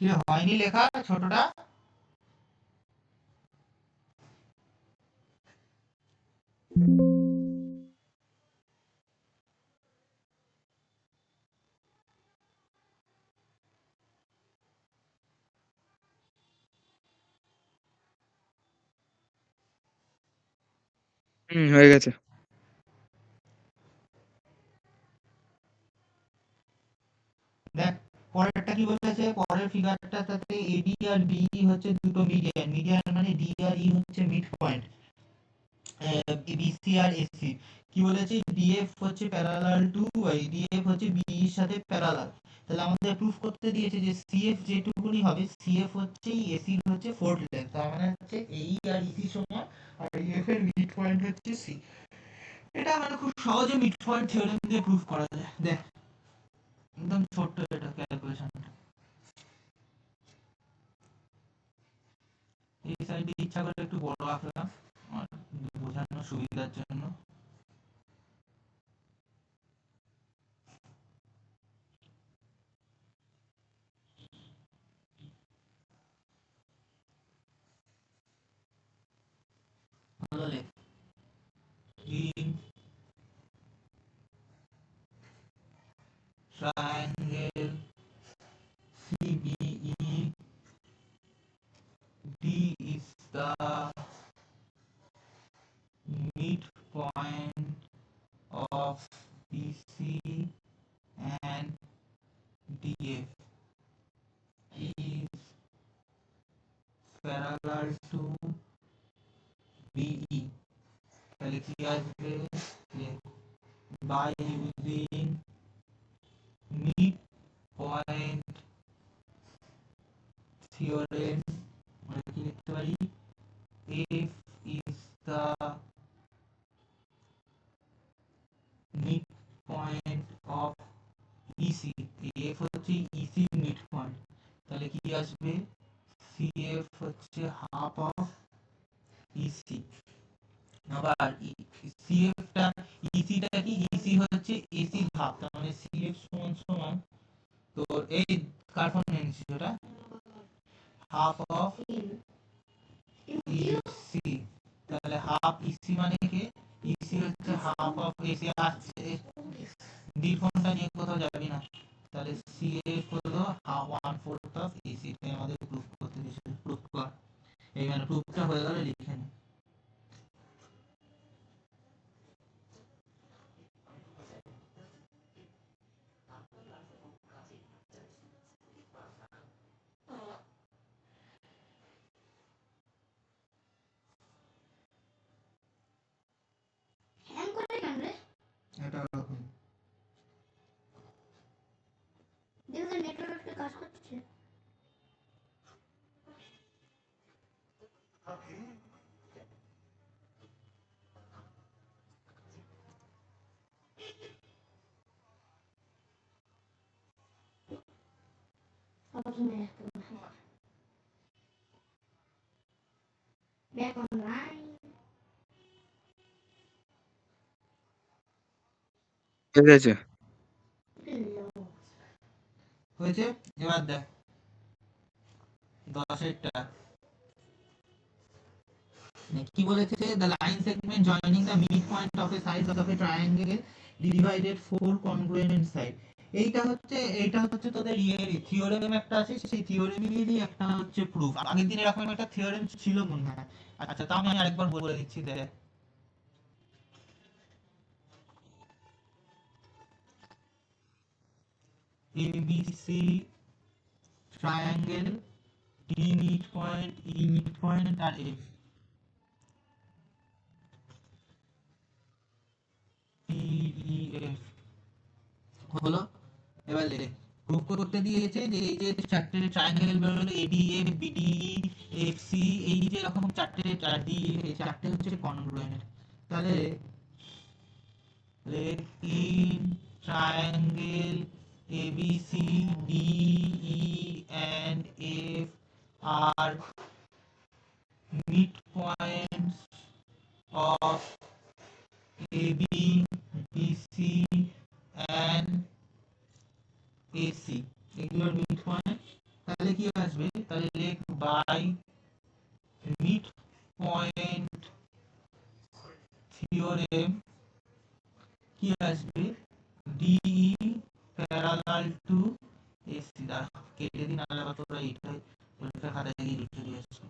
কি রে, হয়নি লেখা ছোটটা? হয়ে গেছে। দেখ পরেরটা কি বলেছে, পরের ফিগারটাতে এডি আর বিই হচ্ছে দুটো মিডিয়ান, মিডিয়ান মানে ডি আর ই হচ্ছে মিড পয়েন্ট, বিসি আর এসি। কি বলেছে, ডিএফ হচ্ছে প্যারালাল টু ওয়াই, ডিএফ হচ্ছে বিই এর সাথে প্যারালাল। তাহলে আমাদের প্রুফ করতে দিয়েছে যে সিএফ যেটুকুনি হবে, সিএফ হচ্ছে এসি হচ্ছে ফোর্থ লেন্থ, তার মানে হচ্ছে এই আর ইসি সমান, আর এফ এর মিড পয়েন্ট হচ্ছে সি। এটা মানে খুব সহজে মিড পয়েন্ট থিওরেম দিয়ে প্রুফ করা যায়। দেখ একদম ছোট্ট এটা ক্যালকুলেশনটা। এই সাইডে ইচ্ছা করে একটু বড় আঁকলাম আর বোঝানোর সুবিধার জন্য। ভালো লেখ। In triangle CBE, D is the midpoint of BC and DF is parallel to BE. তাহলে কি আসবে, by using midpoint theorem আমরা কি লিখতে পারি, F is the midpoint of EC, F হচ্ছে EC midpoint, তাহলে কি আসবে, CF হচ্ছে half of EC। আবার CF টা, EC টা কি, EC হচ্ছে AC হাফ, তার মানে CF সমান সমান তো এই কার ফর্ম নিয়েছি ওটা, হাফ অফ EC। তাহলে হাফ ইসি মানে কি, ইসি হচ্ছে হাফ অফ এসি। আসছে ডি ফর্মটা নিয়ে কোথাও যাবি না। তাহলে সিএফ হলো ওয়ান ফোর্থ অফ ইসি। তাই আমাদের প্রুফ করতে দিয়েছে, প্রুফ কর। এই মানে প্রুফটা হয়ে গেল, লিখে নি। Back online. হয়ে গেছে। হয়েছে? এবার দেখ 10 কি বলেছে, the line segment joining the midpoint of a sides of a triangle divided four congruent side। এইটা হচ্ছে তোদের থিওরেম একটা আছে, সেই থিওরেমেরই একটা হচ্ছে প্রুফ। আগের দিন এরকম একটা থিওরেম ছিল মনে হয়। আচ্ছা, তাও আমি আরেকবার বলে দিচ্ছি দেখ। ABC triangle D midpoint E midpoint আর F PEF হলো। এবার প্রুফ করতে দিয়েছে যে এই যে চারটে ট্রায়াঙ্গেল বেরোলো ADF BDE FC, এই যে এরকম চারটে ডি, এই চারটে হচ্ছে কনগ্রুয়েন্ট। তাহলে in triangle ABC DE and F are midpoints of AB BC and AC, এগুলোর মিড পয়েন্ট। তাহলে কি আসবে, তাহলে লেখ বাই মিড পয়েন্ট থিওরেম কি আসবে, DE প্যারালাল টু AC। দ্বারা কেটে দিন, আর আবার তোরা এইটাই পরীক্ষা খাতায় গিয়ে লিখে দিয়ে আসবে।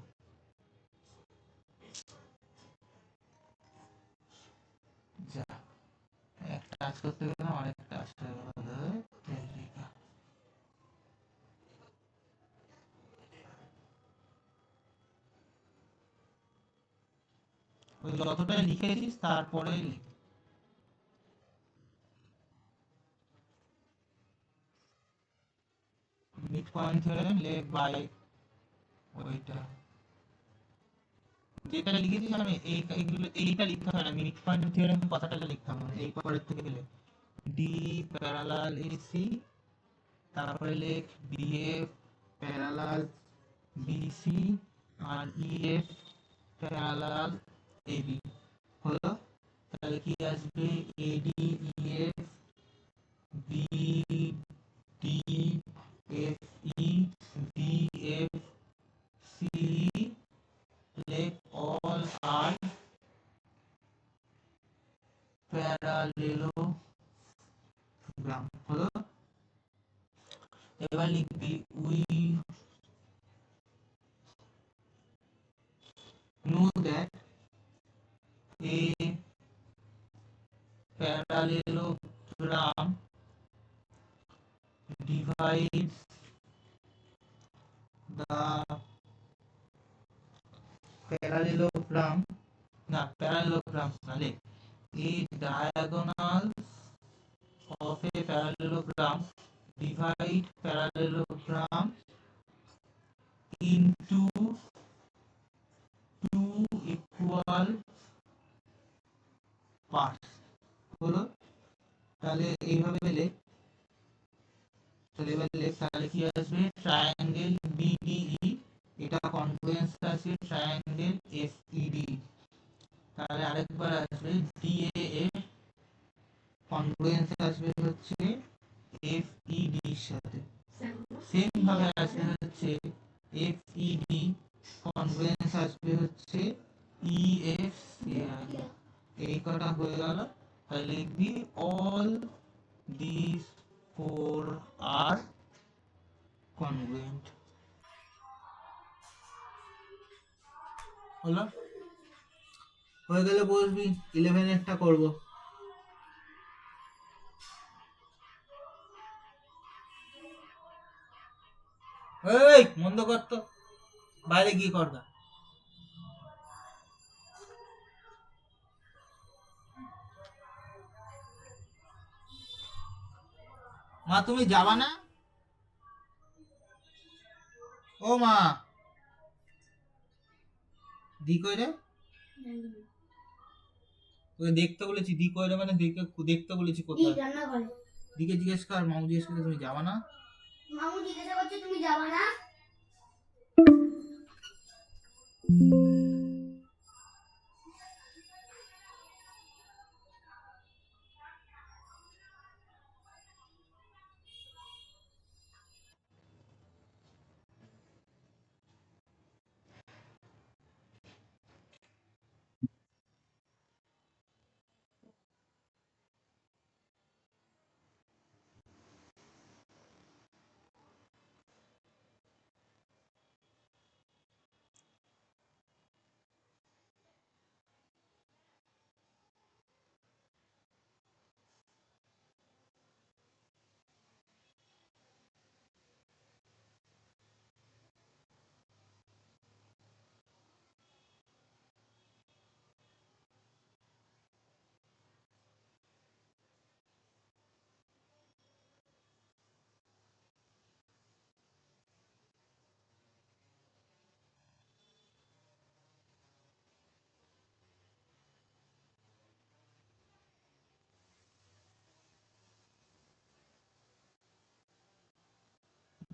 যা একটা কাজ করতে গেলাম, আরেকটা আসতে গেল। ওই যতটা লিখেছিস তারপরে মিড পয়েন্ট থিওরেম লেখ বাই ওইটা যেটা লিখেছিস। আমি এইটা লিখতে হয় না, মিড পয়েন্ট থিওরেম কথাটা লিখতে হবে, এই পরের থেকে গেলে ডি প্যারালাল এসি, তারপরে লেখ বিএফ প্যারালাল বিসি আর ইএফ প্যারালাল এবি। হলো? তাহলে কি আসবে, AD EF BD FE BF C, let all are parallelogram। হলো? এবার লিখবি we know that a parallelogram divides the parallelogram মানে a diagonals of a parallelogram divide parallelogram into two equal parts। হলো? তাহলে এইভাবে লেখ। তাহলে এবার লেখ, তাহলে কি আসবে, ট্রায়াঙ্গেল BDE এটা কনগ্রুয়েন্স আছে ট্রায়াঙ্গেল FED। তাহলে আরেকবার আসবে DAF কনগ্রুয়েন্স আসবে হচ্ছে FED এর সাথে। সেম ভাবে আসবে হচ্ছে FED কনগ্রুয়েন্স আসবে হচ্ছে EFCI। এই কটা হয়ে গেল। তাহলে লিখবি all these four are congruent। হলো? হয়ে গেলে বসবি, 11 করব। এই বন্ধ কর তো, বাইরে গিয়ে কর গা। মা তুমি যাবা না? ও মা, দি কই রে? তোকে দেখতে বলেছি, দি কই রে মানে দেখতে বলেছি কোথায়। দিকে জিজ্ঞেস কর, মামু জিজ্ঞেস করছে তুমি যাবা না? মামু জিজ্ঞাসা করছে তুমি যাবা না?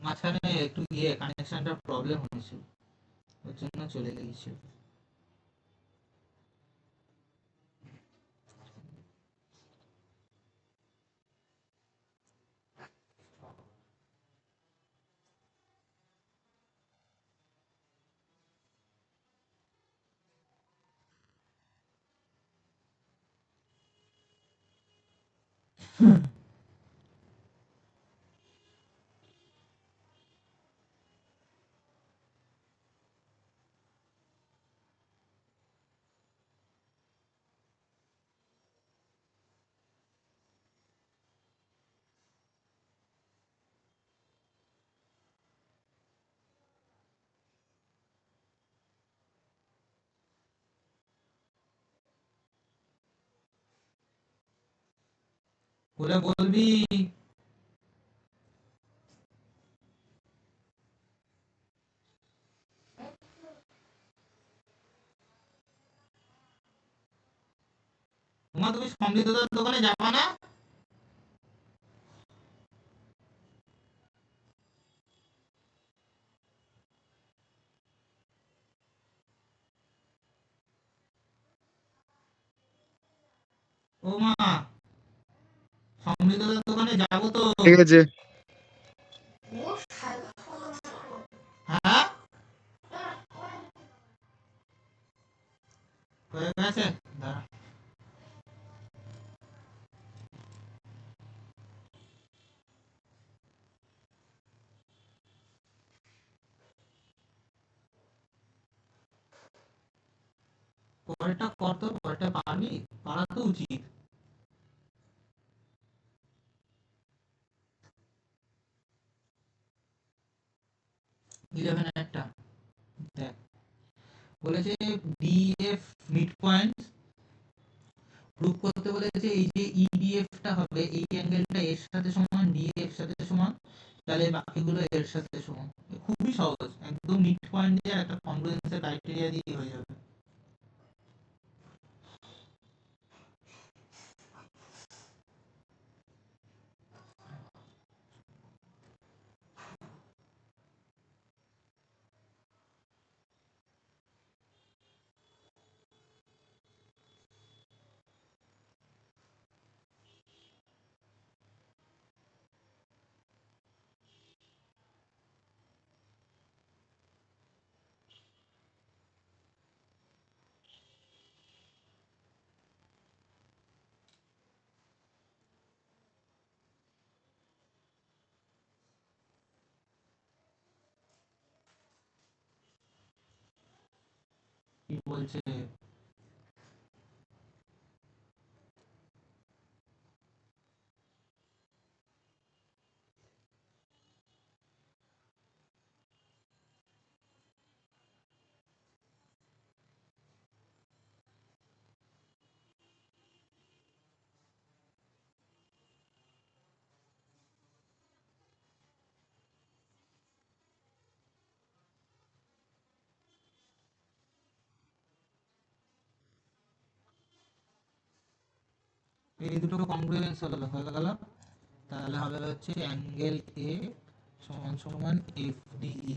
মাঝখানে একটু কানেকশনটা প্রবলেম হয়েছিল, ওর জন্য চলে গিয়েছিল। বলে বলবি। তোমার তুমি সমৃদ্ধতার দোকানে যাবা না? ও মা, সমৃদ্ধতার দোকানে যাবো তো। ঠিক আছে। ও শালা। হ্যাঁ, হয়ে গেছে, দাঁড়া। পরেরটা কর তো, পরেরটা পারবি, পারা তো উচিত। 11 একটা দেখ, বলেছে ডিএফ মিড পয়েন্ট প্রুভ করতে বলেছে। এই যে ইডিএফ টা হবে, এই অ্যাঙ্গেলটা এর সাথে সমান, ডিএফ সাথে সমান, তাহলে বাকিগুলো এর সাথে সমান। খুবই সহজ, একদম মিড পয়েন্ট দিয়ে একটা কনগ্রুয়েন্সের ক্রাইটেরিয়া দিয়ে হয়ে যাবে। কি বলছে? এই দুটো কনগ্রুয়েন্স হয়ে গেল, তাহলে হবে হচ্ছে অ্যাঙ্গেল এ সমান সমান এফডিই,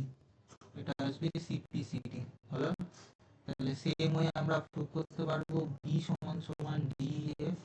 এটা আসবে সিপিসিডি। হলো? তাহলে সেম ওয়ে আমরা প্রুভ করতে পারবো বি সমান সমান ডিএফ